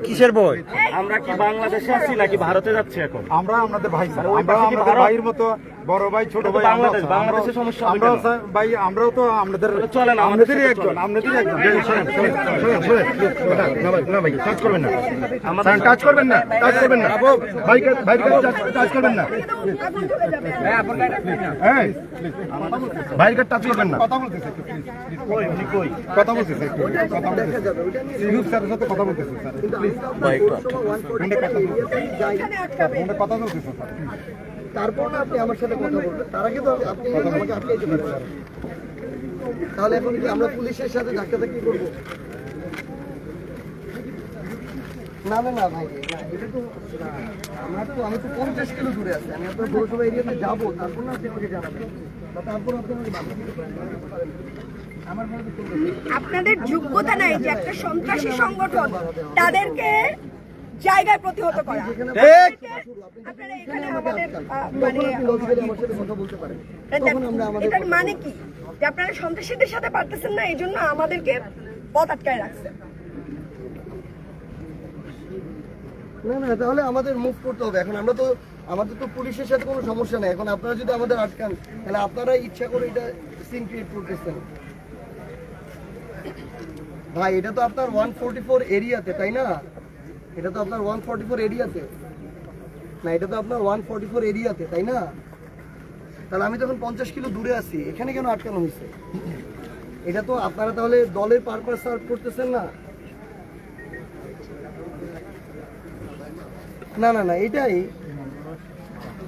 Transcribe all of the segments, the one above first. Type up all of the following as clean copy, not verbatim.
কিসের বই? আমরা কি বাংলাদেশে আছি নাকি ভারতে যাচ্ছি এখন? আমরা আমাদের ভাই, আমরা আমাদের ভাইয়ের মতো বড় ভাই ছোট ভাই। বাংলাদেশের সমস্যা আমরা ভাই, আমরাও তো আমাদের চলে না, আমাদেরই একজন, আমাদেরই একজন। না ভাই, টাচ করবেন না, টাচ করবেন না, টাচ করবেন না ভাইকে, ভাইকে টাচ করবেন না, হ্যাঁ ভাইকে টাচ করবেন না। কথা বলতেছে, কথা বলতেছে, কথা বলতেছে, সিরুপ স্যারের সাথে কথা বলতেছে স্যার, প্লিজ কথা বলতেছে স্যার। তারপর না আপনি আমার সাথে কথা বলবেন, তার আগে তো আপনি আমাকে আটকাইতে পারবেন। তাহলে এখন কি আমরা পুলিশের সাথে ধাক্কা কি করবো? না না না ভাই, এটা তো আমি তো 50 কিলো দূরে আছি, আমি আপনার পৌরসভা এরিয়াতে যাবো, তারপর না আপনি আমাকে জানাবেন, তারপর আপনি আমাকে আপনাদের যোগ্যতা নাই যে একটা সন্ত্রাসী সংগঠন তাদেরকে জায়গায় প্রতিহত করা। আপনারা এখানে আমাদের এটার মানে কি যে আপনারা সন্ত্রাসীদের সাথে পারতেছেন না, এই জন্য আমাদেরকে পথ আটকায় রাখছেন। না না, তাহলে আমাদের মুভ করতে হবে। এখন আমরা তো, আমাদের তো পুলিশের সাথে কোনো সমস্যা নেই। এখন আপনারা যদি আমাদের আটকান, তাহলে আপনারা ইচ্ছা করে এটা সিন ক্রিয়েট করতেছেন। ভাই এটা তো আপনার 144 এরিয়াতে, তাই না? এটা তো আপনার 144 এরিয়াতে না, এটা তো আপনার 144 এরিয়াতে, তাই না? তাহলে আমি তখন 50 কিলো দূরে আছি, এখানে কেন আটকানো হয়েছে? এটা তো আপনারা তাহলে দলের পারপাস সার্ভ করতেছেন না। না না না, এটাই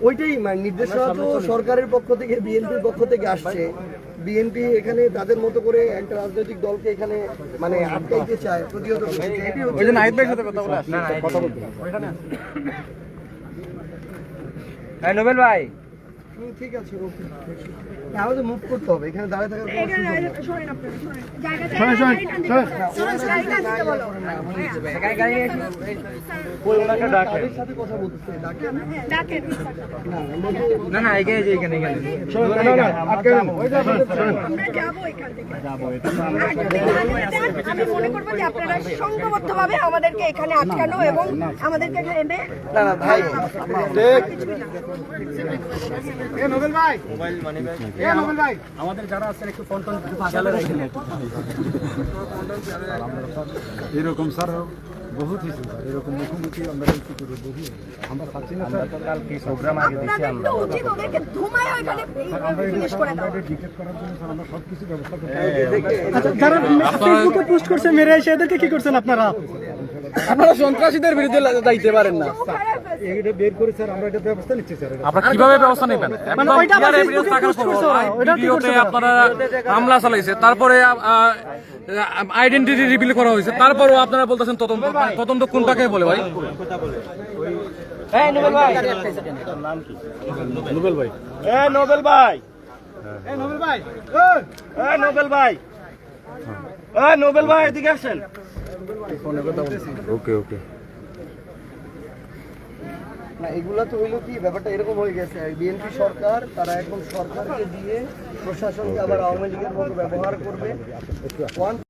ওইটাই মানে নির্দেশনা তো সরকারের পক্ষ থেকে, বিএনপির পক্ষ থেকে আসছে। বিএনপি এখানে তাদের মতো করে একটা রাজনৈতিক দলকে এখানে মানে আটকাইতে চায়, প্রতিহত করতে চায়। ওই যে নাহিদ ভাইয়ের সাথে কথা বলে আসছে, কথা বলতে হ্যাঁ নোবেল ভাই, ঠিক আছে, ওকে, আমাদের মুভ করতে হবে, এখানে দাঁড়িয়ে থাকার কোনো সুযোগ নেই। সাথে কথা বলতেছে, না না এখানে এখানে এখানে আমি মনে করবো যে আপনারা সংঘবদ্ধ ভাবে আমাদেরকে এখানে আটকানো এবং আমাদেরকে এখানে এনে না না ভাই, নোবেল ভাই, নোবেল ভাই, আমাদের যারা আছেন একটু ফোন টোন খেয়াল রাখেন। এরকম স্যার বহুত হয়েছে স্যার, এরকম মুখোমুখি আমরা কি করবো, বহু আমরা চাচ্ছি না স্যার। কালকে প্রোগ্রাম আগে দিচ্ছি আমরা, উচিত ওদেরকে ধুমায় ওইখানে ফিনিশ করে দাও। ডিটেক্ট করার জন্য স্যার আমরা সব কিছু ব্যবস্থা করতে। আচ্ছা, যারা ফেসবুকে পোস্ট করছে মেরে এসে এদেরকে কি করছেন আপনারা? আপনারা সন্ত্রাসীদের বিরুদ্ধে যাইতে পারেন না। এটা বের করে স্যার আমরা এটা ব্যবস্থা নিচ্ছি স্যার। আপনারা কিভাবে ব্যবস্থা নেবেন? মানে ওইটা আবার ফেসবুকে পোস্ট করছে ওরা, ওইটা কি করছে? আপনারা হামলা চালাইছে, তারপরে আইডেন্টিটি রিভিল করা হয়েছে, তারপরেও আপনারা বলতেছেন তদন্ত। তদন্ত কোনটাকে বলে ভাই? এই নোবেল ভাই, নাম কি? নোবেল ভাই, এই নোবেল ভাই, এই নোবেল ভাই, এই নোবেল ভাই, এই নোবেল ভাই এদিকে আসেন। ওকে ওকে। না এগুলা তো হইলো কি, ব্যাপারটা এরকম হয়ে গেছে, বিএনপি সরকার তারা এখন সরকারকে দিয়ে প্রশাসনকে আবার আওয়ামী লীগের মতো ব্যবহার করবে।